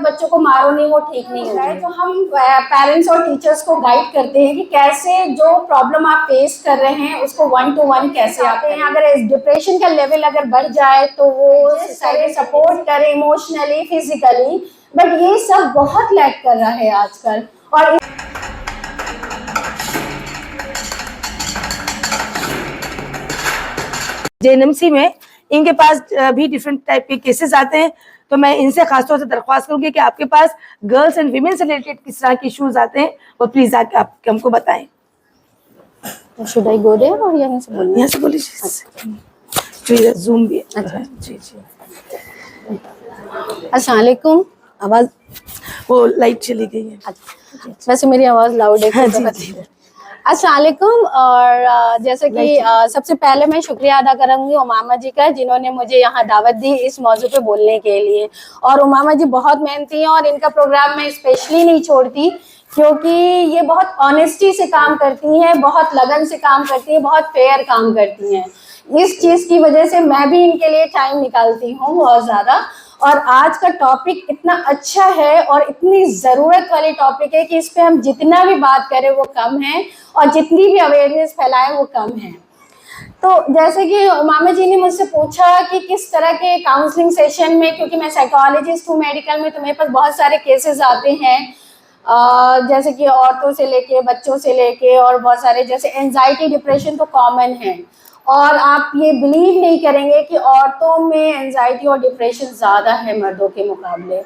बच्चों को मारो नहीं, वो ठीक नहीं हो रहा है। तो हम पेरेंट्स और टीचर्स को गाइड करते हैं कि कैसे जो प्रॉब्लम आप फेस कर रहे हैं उसको 1 to 1 कैसे आते हैं। अगर डिप्रेशन का लेवल अगर बढ़ जाए तो वो सारे सपोर्ट करें इमोशनली, फिजिकली, बट ये सब बहुत लैक कर रहा है आजकल। और जेएनएमसी में इनके पास भी डिफरेंट टाइप के केसेस आते हैं, तो मैं इनसे खासतौर से दरख्वास्त करूंगी कि आपके पास गर्ल्स एंड वीमेन से रिलेटेड किस तरह के इश्यूज आते हैं वो प्लीज आके आप हमको बताएं। शुड आई गो देयर और यहाँ से बोलिए? यहाँ से बोलिए, जूम भी। अच्छा जी जी। अस्सलाम वालेकुम। आवाज वो लाइट चली गई है। अच्छा, वैसे मेरी आवाज लाउड है। हाँ, जी। अस्सलाम वालेकुम। और जैसे कि सबसे पहले मैं शुक्रिया अदा करूंगी उमामा जी का, जिन्होंने मुझे यहाँ दावत दी इस मौजू पे बोलने के लिए। और उमामा जी बहुत मेहनती हैं और इनका प्रोग्राम मैं स्पेशली नहीं छोड़ती, क्योंकि ये बहुत ऑनेस्टी से काम करती हैं, बहुत लगन से काम करती हैं, बहुत फेयर काम करती हैं। इस चीज़ की वजह से मैं भी इनके लिए टाइम निकालती हूँ बहुत ज़्यादा। और आज का टॉपिक इतना अच्छा है और इतनी ज़रूरत वाली टॉपिक है कि इस पे हम जितना भी बात करें वो कम है, और जितनी भी अवेयरनेस फैलाएं वो कम है। तो जैसे कि मामा जी ने मुझसे पूछा कि किस तरह के काउंसलिंग सेशन में, क्योंकि मैं साइकोलॉजिस्ट हूँ मेडिकल में, तो मेरे पास बहुत सारे केसेस आते हैं, जैसे कि औरतों से लेके बच्चों से लेके, और बहुत सारे जैसे एंजाइटी डिप्रेशन तो कॉमन है। और आप ये बिलीव नहीं करेंगे कि औरतों में एंजाइटी और डिप्रेशन ज़्यादा है मर्दों के मुकाबले।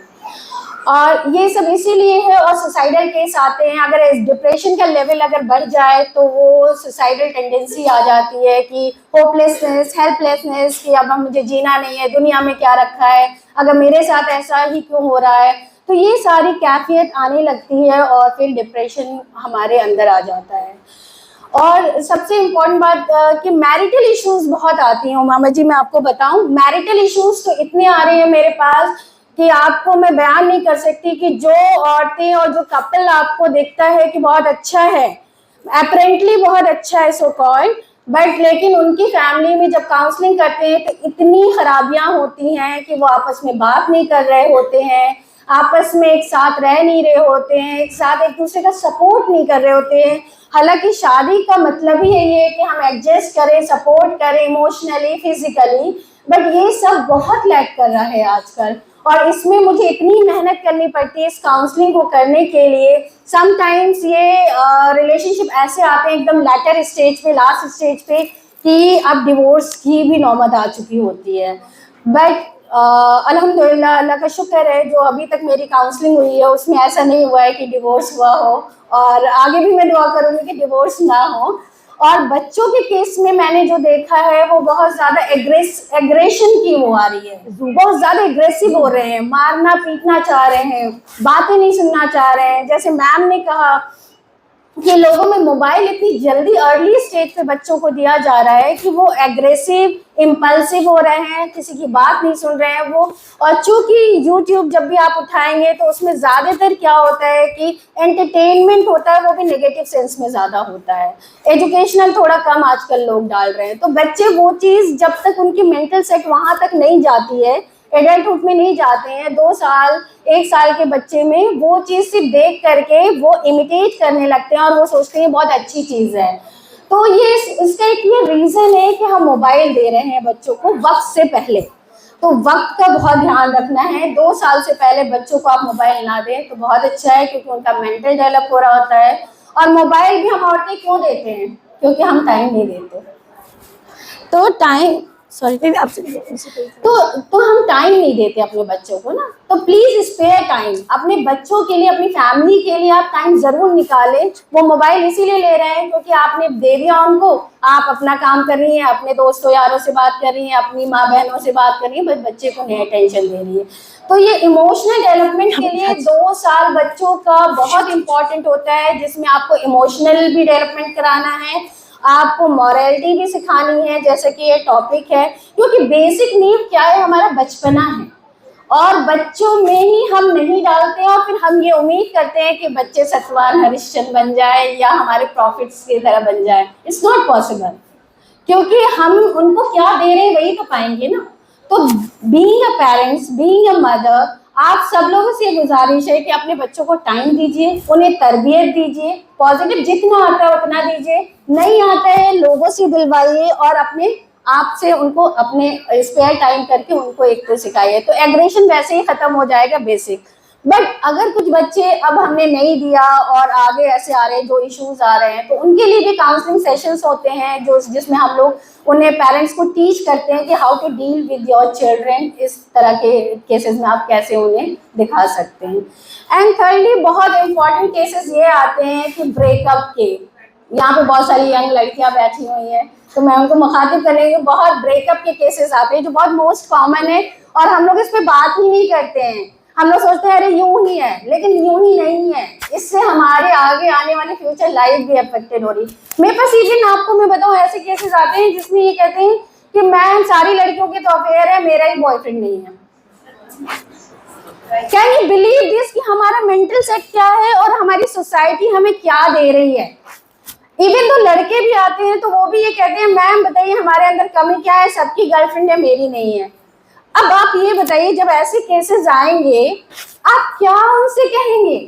और ये सब इसीलिए है। और सुसाइडल केस आते हैं, अगर डिप्रेशन का लेवल अगर बढ़ जाए तो वो सुसाइडल टेंडेंसी आ जाती है कि होपलेसनेस, हेल्पलेसनेस, कि अब मुझे जीना नहीं है, दुनिया में क्या रखा है, अगर मेरे साथ ऐसा ही क्यों हो रहा है। तो ये सारी कैफियत आने लगती है और फिर डिप्रेशन हमारे अंदर आ जाता है। और सबसे इम्पोर्टेंट बात कि मैरिटल इश्यूज बहुत आती हैं मामा जी। मैं आपको बताऊं, मैरिटल इश्यूज तो इतने आ रहे हैं मेरे पास कि आपको मैं बयान नहीं कर सकती। कि जो औरतें और जो कपल आपको दिखता है कि बहुत अच्छा है, अपेरेंटली बहुत अच्छा है सो कॉल्ड, बट लेकिन उनकी फैमिली में जब काउंसलिंग करते हैं तो इतनी खराबियां होती हैं कि वो आपस में बात नहीं कर रहे होते हैं, आपस में एक साथ रह नहीं रहे होते हैं, एक साथ एक दूसरे का सपोर्ट नहीं कर रहे होते हैं। हालांकि शादी का मतलब ही यही है कि हम एडजस्ट करें, सपोर्ट करें इमोशनली, फिजिकली, बट ये सब बहुत लैक कर रहा है आजकल। और इसमें मुझे इतनी मेहनत करनी पड़ती है इस काउंसलिंग को करने के लिए। समटाइम्स ये रिलेशनशिप ऐसे आते हैं एकदम लेटर स्टेज पे, लास्ट स्टेज पे, कि अब डिवोर्स की भी नौबत आ चुकी होती है। बट अल्हम्दुलिल्लाह, अल्लाह का शुक्र है, जो अभी तक मेरी काउंसलिंग हुई है उसमें ऐसा नहीं हुआ है कि डिवोर्स हुआ हो, और आगे भी मैं दुआ करूँगी कि डिवोर्स ना हो। और बच्चों के केस में मैंने जो देखा है वो बहुत ज़्यादा एग्रेशन की वो आ रही है, बहुत ज़्यादा एग्रेसिव हो रहे हैं, मारना पीटना चाह रहे हैं, बातें नहीं सुनना चाह रहे हैं। जैसे मैम ने कहा कि लोगों में मोबाइल इतनी जल्दी अर्ली स्टेज पे बच्चों को दिया जा रहा है कि वो एग्रेसिव, इम्पल्सिव हो रहे हैं, किसी की बात नहीं सुन रहे हैं वो। और चूंकि यूट्यूब जब भी आप उठाएंगे तो उसमें ज़्यादातर क्या होता है कि एंटरटेनमेंट होता है, वो भी नेगेटिव सेंस में ज़्यादा होता है। एजुकेशनल थोड़ा कम आजकल लोग डाल रहे हैं। तो बच्चे वो चीज़ जब तक उनकी मेंटल सेट वहाँ तक नहीं जाती है, एडल्टहुड में नहीं जाते हैं, 2 साल 1 साल के बच्चे में वो चीज़ सिर्फ देख करके वो इमिटेट करने लगते हैं और वो सोचते हैं बहुत अच्छी चीज़ है। तो ये इसका एक ये रीज़न है कि हम मोबाइल दे रहे हैं बच्चों को वक्त से पहले। तो वक्त का बहुत ध्यान रखना है। 2 साल से पहले बच्चों को आप मोबाइल ना दें तो बहुत अच्छा है, क्योंकि उनका मेंटल डेवलप हो रहा होता है। और मोबाइल भी हम औरतें क्यों देते हैं? क्योंकि हम टाइम नहीं देते। तो टाइम आपसे तो हम टाइम नहीं देते अपने बच्चों को ना। तो प्लीज स्पेयर टाइम अपने बच्चों के लिए, अपनी फैमिली के लिए आप टाइम जरूर निकालें। वो मोबाइल इसीलिए ले रहे हैं क्योंकि आपने दे दिया उनको, आप अपना काम कर रही हैं, अपने दोस्तों यारों से बात कर रही हैं, अपनी माँ बहनों से बात कर रही हैं, बस बच्चे को नहीं अटेंशन दे रही है। तो ये इमोशनल डेवलपमेंट के लिए 2 साल बच्चों का बहुत इंपॉर्टेंट होता है, जिसमें आपको इमोशनल भी डेवलपमेंट कराना है, आपको मॉरलिटी भी सिखानी है, जैसे कि ये टॉपिक है। क्योंकि बेसिक नीड क्या है? हमारा बचपना है, और बच्चों में ही हम नहीं डालते हैं और फिर हम ये उम्मीद करते हैं कि बच्चे सतवान हरिश्चंद्र बन जाए या हमारे प्रॉफिट्स की तरह बन जाए। इट्स नॉट पॉसिबल, क्योंकि हम उनको क्या दे रहे हैं वही तो पाएंगे ना। तो being a parents, being a mother, आप सब लोगों से गुजारिश है कि अपने बच्चों को टाइम दीजिए, उन्हें तरबियत दीजिए, पॉजिटिव जितना आता है उतना दीजिए, नहीं आता है लोगों से दिलवाइए और अपने आप से उनको अपने स्पेयर टाइम करके उनको एक तो सिखाइए, तो एग्रेशन वैसे ही खत्म हो जाएगा बेसिक। बट अगर कुछ बच्चे अब हमने नहीं दिया और आगे ऐसे आ रहे हैं, जो इश्यूज आ रहे हैं, तो उनके लिए भी काउंसलिंग सेशंस होते हैं जो जिसमें हम लोग उन्हें पेरेंट्स को टीच करते हैं कि how to deal with your children, इस तरह के केसेस में आप कैसे उन्हें दिखा सकते हैं। एंड थर्डली बहुत इंपॉर्टेंट केसेस ये आते हैं कि ब्रेकअप के, यहाँ पे बहुत सारी यंग लड़कियां बैठी हुई हैं तो मैं उनको मुखातिब करने के बहुत ब्रेकअप के केसेस आते हैं जो बहुत मोस्ट कॉमन है और हम लोग इस पे बात ही नहीं करते हैं। हम लोग सोचते हैं अरे यूं ही है, लेकिन यूं ही नहीं है, इससे हमारे आगे आने वाले फ्यूचर लाइफ भी अफेक्टेड हो रही। मेरे पास इवन आपको मैं बताऊं ऐसे केसेस आते हैं जिसमें ये कहते हैं कि मैम सारी लड़कियों के तो अफेयर है, मेरा ही बॉयफ्रेंड नहीं है। कैन यू बिलीव दिस कि हमारा मेंटल सेट क्या है और हमारी सोसाइटी हमें क्या दे रही है। इवन तो लड़के भी आते हैं तो वो भी ये कहते हैं मैम बताइए हमारे अंदर कमी क्या है, सबकी गर्लफ्रेंड है मेरी नहीं है। अब आप ये बताइए जब ऐसे केसेस आएंगे आप क्या उनसे कहेंगे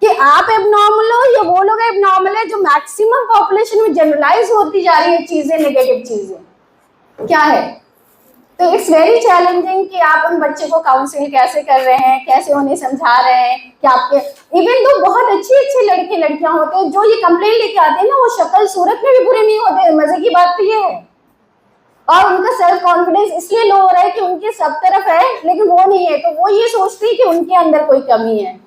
कि आप एबनॉर्मल हो या वो लोग एबनॉर्मल है। जो मैक्सिमम पॉपुलेशन में जनरलाइज होती जा रही है चीजें, नेगेटिव चीजें क्या है। तो इट्स वेरी चैलेंजिंग कि आप उन बच्चे को काउंसलिंग कैसे कर रहे हैं, कैसे उन्हें समझा रहे हैं कि आपके इवन तो बहुत अच्छे लड़के लड़कियां होते हैं जो ये कंप्लेंट लेके आते हैं ना, वो शक्ल सूरत में भी बुरे नहीं होते। मजे की बात तो ये है। और उनका सेल्फ कॉन्फिडेंस इसलिए लो हो रहा है कि उनके सब तरफ है लेकिन वो नहीं है, तो वो ये सोचती है कि उनके अंदर कोई कमी है।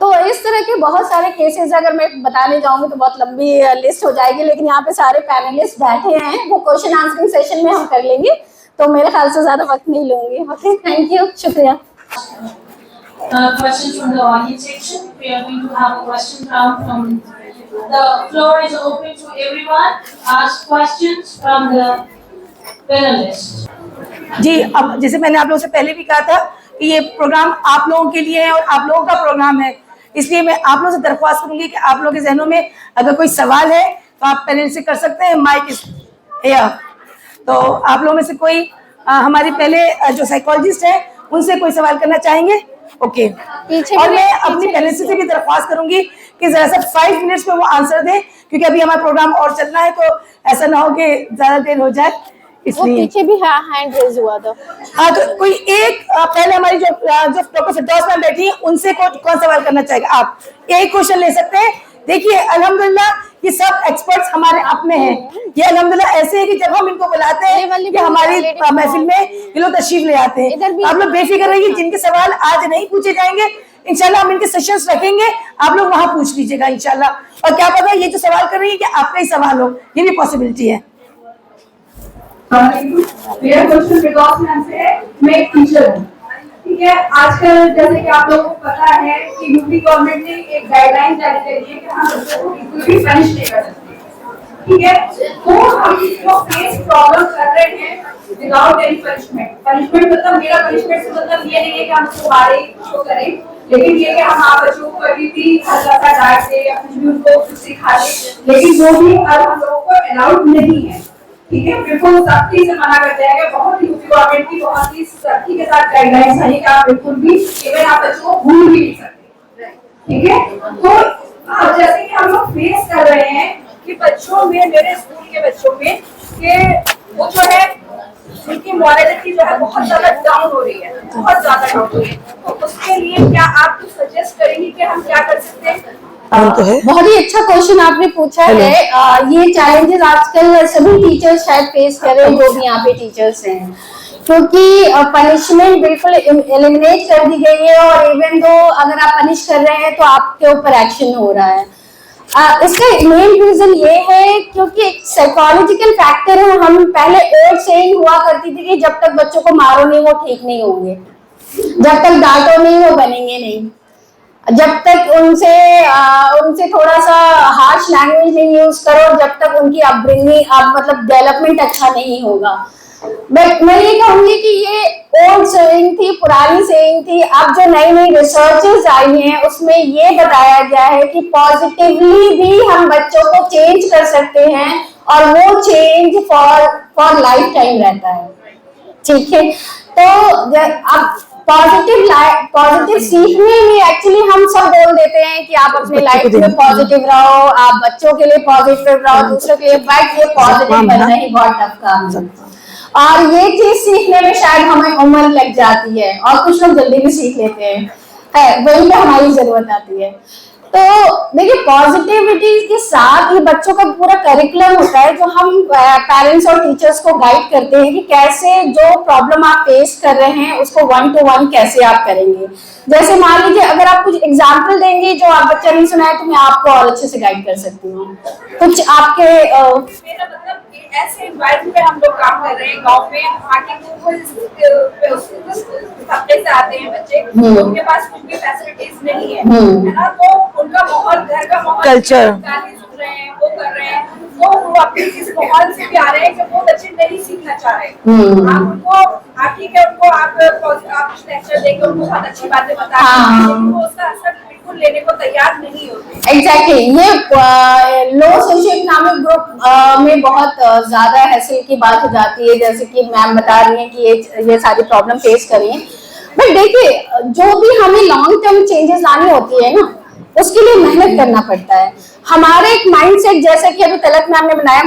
तो इस तरह के बहुत सारे केसेस अगर मैं बताने जाऊंगी तो बहुत लंबी लिस्ट हो जाएगी, लेकिन यहाँ पे सारे पैनलिस्ट बैठे हैं, वो क्वेश्चन आंसरिंग सेशन में हम कर लेंगे, तो मेरे ख्याल से ज्यादा वक्त नहीं लूंगी। ओके, थैंक यू, शुक्रिया। Questions from the audience section. We are going to have a question round from the floor is open to everyone. Ask questions from the panelists. जी, अब जैसे मैंने आप लोगों से पहले भी कहा था कि ये प्रोग्राम आप लोगों के लिए है और आप लोगों का प्रोग्राम है, इसलिए मैं आप लोगों से दरख्वास्त करूंगी कि आप लोगों के जहनों में अगर कोई सवाल है तो आप पैनल से कर सकते हैं। Mike is here. तो आप लोगों में से कोई हमारे पहले जो साइकोलॉजिस्ट है उनसे कोई सवाल करना चाहेंगे? ओके। और मैं अपनी पैनल से भी दरख्वास्त करूंगी कि जरा सा 5 मिनट्स में वो आंसर दें, क्योंकि अभी हमारा प्रोग्राम और चलना है, तो ऐसा ना हो कि ज्यादा देर हो जाए, इसलिए। पीछे भी हैंड रेज हुआ था। हाँ, तो कोई एक पहले हमारी जो प्रोफेसर दोस्त मैम बैठी है उनसे कौन सवाल करना चाहेगा? आप एक क्वेश्चन ले सकते हैं। देखिए अल्हम्दुलिल्लाह ये सब एक्सपर्ट्स हमारे अपने हैं। ये अल्हम्दुलिल्लाह ऐसे है कि जब हम इनको बुलाते हैं कि हमारी महफिल में ये लोग तशरीफ ले आते हैं। आप लोग बेफिक्र रहिए, जिनके सवाल आज नहीं पूछे जाएंगे इंशाल्लाह हम इनके सेशंस रखेंगे, आप लोग वहां पूछ लीजिएगा इंशाल्लाह। और क्या पता ये जो सवाल कर रही है कि आपका ही सवाल हो, ये भी पॉसिबिलिटी है। मेरा क्वेश्चन विकास मैम से है। मैं एक टीचर हूँ, ठीक है। आजकल जैसे कि आप लोगों को पता है कि यूपी गवर्नमेंट ने एक गाइडलाइन जारी करी है कि हम बच्चों को बिल्कुल भी पनिश नहीं कर सकते, ठीक है। तो हम जो फेस प्रॉब्लम कर रहे हैं विदाउट एनी पनिशमेंट मतलब मेरा पनिशमेंट से मतलब ये नहीं है कि हम उसको मारे कुछ करें, लेकिन ये कि हम आप बच्चों को कभी भी हल्का सा डांट दे या कुछ भी उनको कुछ सिखा दे, लेकिन वो भी अब हम लोगों को अलाउड नहीं है, ठीक है। बिल्कुल सख्ती से मना कर दिया गया। बहुत ही यूपी गवर्नमेंट की बहुत ही सख्ती के साथ गाइडलाइंस है कि आप बिल्कुल भी इवन आप बच्चों को भूल भी नहीं सकते, ठीक है। तो अब जैसे कि हम लोग फेस कर रहे हैं कि बच्चों में, मेरे स्कूल के बच्चों में कि वो जो है उनकी मॉरलिटी जो है बहुत ज्यादा डाउन हो रही है, बहुत ज्यादा डाउन हो रही है। तो उसके लिए क्या आप कुछ सजेस्ट करेंगे कि हम क्या कर सकते हैं? तो है बहुत ही अच्छा क्वेश्चन आपने पूछा है। ये चैलेंजेस आजकल सभी टीचर्स शायद फेस कर रहे हैं जो भी यहाँ पे टीचर्स हैं, क्योंकि पनिशमेंट बिल्कुल एलिमिनेट कर दी गई है और इवन दो अगर आप पनिश कर रहे हैं तो आपके ऊपर एक्शन हो रहा है। इसका मेन रीजन ये है क्योंकि साइकोलॉजिकल फैक्टर है। हम पहले ओल्ड सेइंग हुआ करती थी कि जब तक बच्चों को मारो नहीं वो ठीक नहीं होंगे, जब तक डांटो नहीं वो बनेंगे नहीं, जब तक उनसे थोड़ा सा हार्श लैंग्वेज नहीं यूज करो, जब तक उनकी अपब्रिंगिंग मतलब डेवलपमेंट अच्छा नहीं होगा। बट मैं ये कहूंगी कि ये ओल्ड सेइंग थी, पुरानी सेइंग थी। अब जो नई नई रिसर्चेस आई हैं उसमें ये बताया गया है कि पॉजिटिवली भी हम बच्चों को चेंज कर सकते हैं और वो चेंज फॉर लाइफ टाइम रहता है, ठीक है। तो अब पॉजिटिव सीखने में एक्चुअली हम सब बोल देते हैं कि आप अपने लाइफ में पॉजिटिव रहो, आप बच्चों के लिए पॉजिटिव रहो, दूसरों के लिए, बट ये पॉजिटिव बनना ही बहुत टफ काम है। और ये चीज सीखने में शायद हमें उम्र लग जाती है और कुछ लोग जल्दी भी सीख लेते हैं, वहीं पे हमारी जरूरत आती है। तो देखिए, पॉजिटिविटी के साथ ये बच्चों का पूरा करिकुलम होता है जो हम पेरेंट्स और टीचर्स को गाइड करते हैं कि कैसे जो प्रॉब्लम आप फेस कर रहे हैं उसको 1 to 1 कैसे आप करेंगे। जैसे मान लीजिए अगर आप कुछ एग्जाम्पल देंगे जो आप बच्चा नहीं सुना है तो मैं आपको और अच्छे से गाइड कर सकती हूँ। कुछ आपके मेरा मतलब ऐसे एनवायरनमेंट में हम लोग काम कर रहे हैं गांव में, आके तबके से आते हैं बच्चे, उनके पास कुछ भी फैसिलिटीज नहीं है ना, तो उनका माहौल, घर का माहौल, कल्चर सुन रहे हैं, वो कर रहे हैं, तो वो अपने इस माहौल से भी आ रहे हैं कि वो बच्चे नहीं सीखना चाह रहे हैं। आप उनको, आप ठीक है, उनको आप लेक्चर देकर उनको बहुत अच्छी बातें बता रहे हैं, लेकिन वो उसका असर बिल्कुल लेने को तैयार नहीं होते। एग्जैक्टली ये लो सोशियो इकोनॉमिक ग्रुप में बहुत ज्यादा हैसल की बात हो जाती है, जैसे कि मैम बता रही हैं कि ये सारी प्रॉब्लम फेस करी है। बट देखिए, जो भी हमें लॉन्ग टर्म चेंजेस लानी होती है ना, उसके लिए मेहनत करना पड़ता है। हमारे एक माइंडसेट, जैसे कि अभी तलक मैम ने बनाया,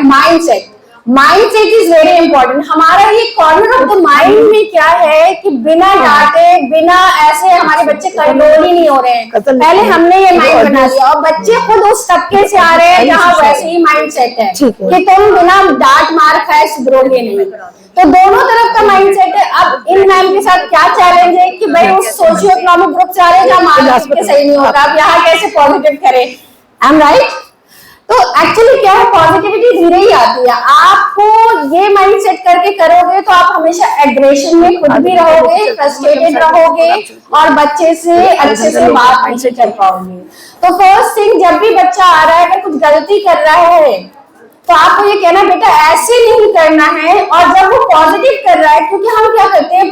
माइंडसेट इज वेरी इंपॉर्टेंट। हमारा ये कॉर्नर ऑफ द माइंड में क्या है कि बिना डांटे, बिना ऐसे हमारे बच्चे कंट्रोल ही नहीं हो रहे हैं। पहले हमने ये माइंड बना लिया और बच्चे खुद उस तबके से आ रहे हैं जहाँ वैसे ही माइंडसेट है कि तुम बिना डांट मार खाए सुधरोगे नहीं। तो दोनों तरफ का माइंडसेट है। अब इन मैम के साथ क्या चैलेंज है कि भाई उस सोशियो इकोनॉमिक ग्रुप से आ रहे हैं जहाँ मानसिक सही नहीं होता, अब यहाँ कैसे पॉजिटिव करें। I am right? तो एक्चुअली क्या है, पॉजिटिविटी धीरे ही आती है। आपको ये माइंड सेट करके करोगे तो आप हमेशा एग्रेशन में खुद भी रहोगे, फ्रस्ट्रेटेड रहोगे और बच्चे से अच्छे से बात नहीं कर पाओगे। तो फर्स्ट थिंग, जब भी बच्चा आ रहा है, अगर कुछ गलती कर रहा है तो आपको ये कहना बेटा ऐसे नहीं करना है। और जब वो पॉजिटिव कर रहा है, क्योंकि हम क्या करते हैं,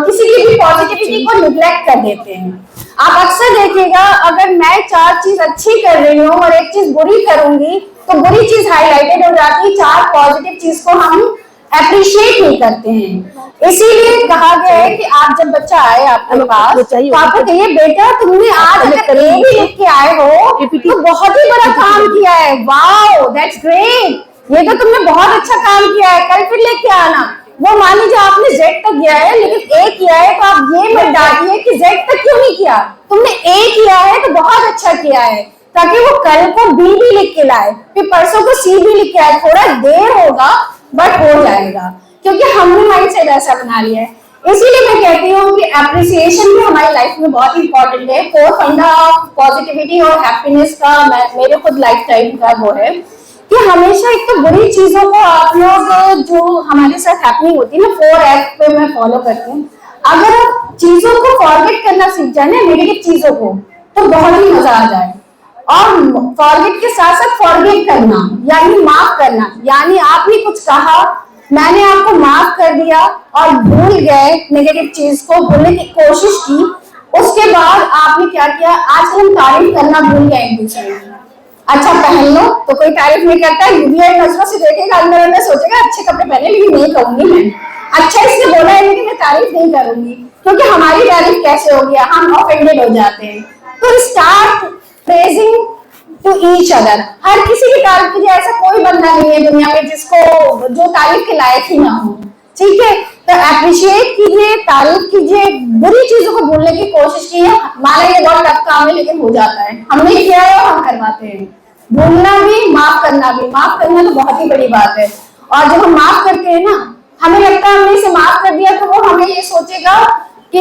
किसी की भी पॉजिटिविटी को निग्लेक्ट कर देते हैं। आप अक्सर देखिएगा, अगर मैं 4 चीज अच्छी कर रही हूँ और एक चीज बुरी करूंगी तो बुरी चीज हाईलाइटेड हो जाती है, 4 पॉजिटिव चीज को हम अप्रिशिएट नहीं करते हैं। इसीलिए कहा गया है कि आप जब बच्चा आए आपके पास तो आपको कहिए बेटा तुमने आज अगर ए भी लिख के आए हो तो बहुत ही बड़ा काम किया है, वाओ दैट्स ग्रेट, ये तो तुमने बहुत अच्छा काम किया है, कल फिर लेके आना। वो मान लीजिए आपने Z तक किया है लेकिन A किया है, तो आप ये मत डालिए कि Z तक क्यों नहीं किया, तुमने A किया है तो बहुत अच्छा किया है, ताकि वो कल को B भी लिख के लाए, फिर परसों को C भी लिख के आए। थोड़ा देर होगा बट हो जाएगा, क्योंकि हमने माइंडसेट ऐसा बना लिया है। इसीलिए मैं कहती हूँ कि एप्रिसिएशन भी हमारी लाइफ में बहुत इंपॉर्टेंट है। 4 फंडा ऑफ पॉजिटिविटी और हैप्पीनेस का मेरे खुद लाइफ टाइम का वो है कि हमेशा एक तो बुरी चीजों को आप लोग जो हमारे साथ हैपनिंग होती है ना, 4F पे मैं फॉलो करती हूँ। अगर आप चीजों को फॉरगेट करना सीख जाए ना, नेगेटिव चीजों को, तो बहुत ही मजा आ जाए। और फॉरगेट के साथ साथ फॉरगिव करना यानी माफ करना, यानी आपने कुछ कहा, मैंने आपको माफ कर दिया और भूल गए, नेगेटिव चीज को भूलने की कोशिश की, उसके बाद आपने क्या किया, आजकल हम तारीफ करना भूल गए एक दूसरे की। अच्छा पहन लो तो कोई तारीफ नहीं करता, नजरों से देखेगा, अंदर अंदर सोचेगा अच्छे कपड़े पहने, लेकिन नहीं कहूंगी मैं, अच्छा इसने बोला है लेकिन मैं तारीफ नहीं करूंगी, क्योंकि हमारी तारीफ कैसे होगी, हम ऑफेंडेड हो जाते हैं। तो start praising to each other. हर किसी की तारीफ कीजिए, ऐसा कोई बंदा नहीं है दुनिया में जिसको जो तारीफ के लायक ही ना हो, ठीक है। तो अप्रिशिएट कीजिए, तारीफ कीजिए, बुरी चीजों को भूलने की कोशिश कीजिए। माना ये बहुत टफ काम है लेकिन हो जाता है, हमने किया है और हम करवाते हैं। भूलना भी, माफ करना भी, माफ करना तो बहुत ही बड़ी बात है। और जब हम माफ करते हैं ना, हमें लगता है हमने इसे माफ कर दिया तो वो हमें ये सोचेगा कि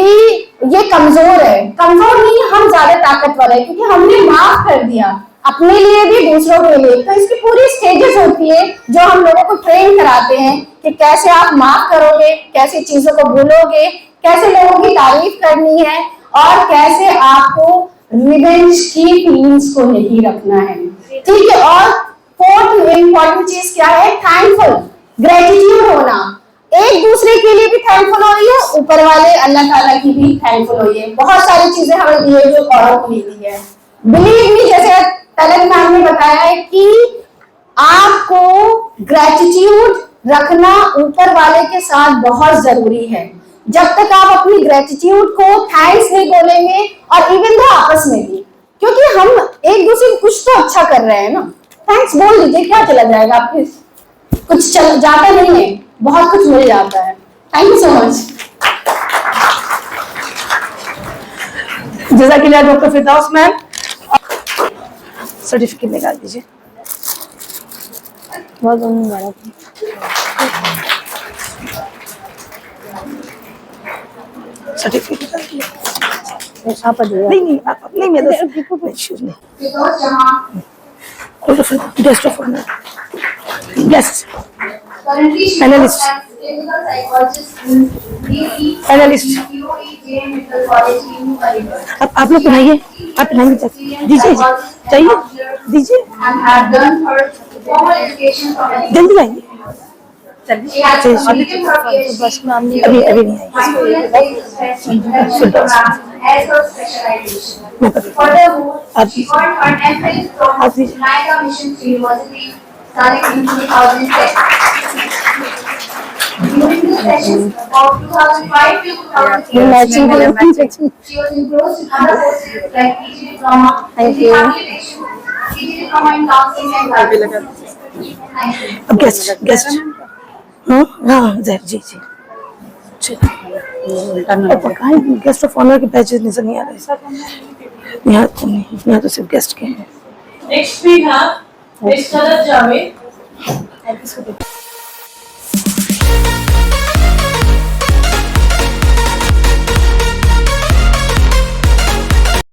ये कमजोर है। कमजोर नहीं, हम ज्यादा ताकतवर है, क्योंकि हमने माफ कर दिया अपने लिए भी दूसरों के लिए। तो इसकी पूरी स्टेजेस होती है जो हम लोगों को ट्रेन कराते हैं कि कैसे आप माफ करोगे, कैसे चीजों को भूलोगे, कैसे लोगों की तारीफ करनी है और कैसे आपको रिवेंज की फीलिंग्स को नहीं रखना है, ठीक है। और 4th इम्पोर्टेंट चीज क्या है, थैंकफुल, ग्रेटिट्यूड होना, एक दूसरे के लिए भी थैंकफुल हो रही है, ऊपर वाले अल्लाह ताला की भी थैंकफुल हो रही है। बहुत सारी चीजें हमें दी है जो औरों को नहीं दी है। बिलीव मी, जैसे तलक मैम ने बताया है कि आपको ग्रेटिट्यूड रखना ऊपर वाले के साथ बहुत जरूरी है। जब तक आप अपनी ग्रेटिट्यूड को थैंक्स नहीं बोलेंगे, और इवन दो आपस में भी, क्योंकि हम एक दूसरे को कुछ तो अच्छा कर रहे हैं ना, थैंक्स बोल दीजिए, क्या चला जाएगा आपके, कुछ चल जाता नहीं है, बहुत कुछ मिल जाता है। Thank you so much. जज़ाकिल्लाह डॉक्टर फिरदौस मैम, सर्टिफिकेट निकाल दीजिए। बहुत धन्यवाद। सर्टिफिकेट निकाल दीजिए। आप नहीं आप नहीं, मैं तो इश्यूज नहीं। Firdous Jahan guest of honour, guest currently she Analyst. works as clinical psychologist in DE Analyst. COE Jain Medical College in Aligarh. अब आप लोग पढ़ाइए, आप पढ़ाइए, दीजिए चाहिए दीजिए, And had done her formal education from Aligarh. जल्दी आइए। She has completed her PhD अभी नहीं आई। mindfulness-based stress reduction program as her specialization. मैं पढ़- Furthermore, आप- she earned her MPhil from आप- NICA Mission University, starting in 2010. During the sessions of 2005 to 2008, she was engrossed in other courses like PG Diploma in Rehabilitation, PG Diploma in Counseling and Guidance. Thank you. अब guest हाँ जी guest of honour के batches नजर नहीं आ रहे, यहाँ तो सिर्फ guest के हैं। Next we have Miss Khaled Javed.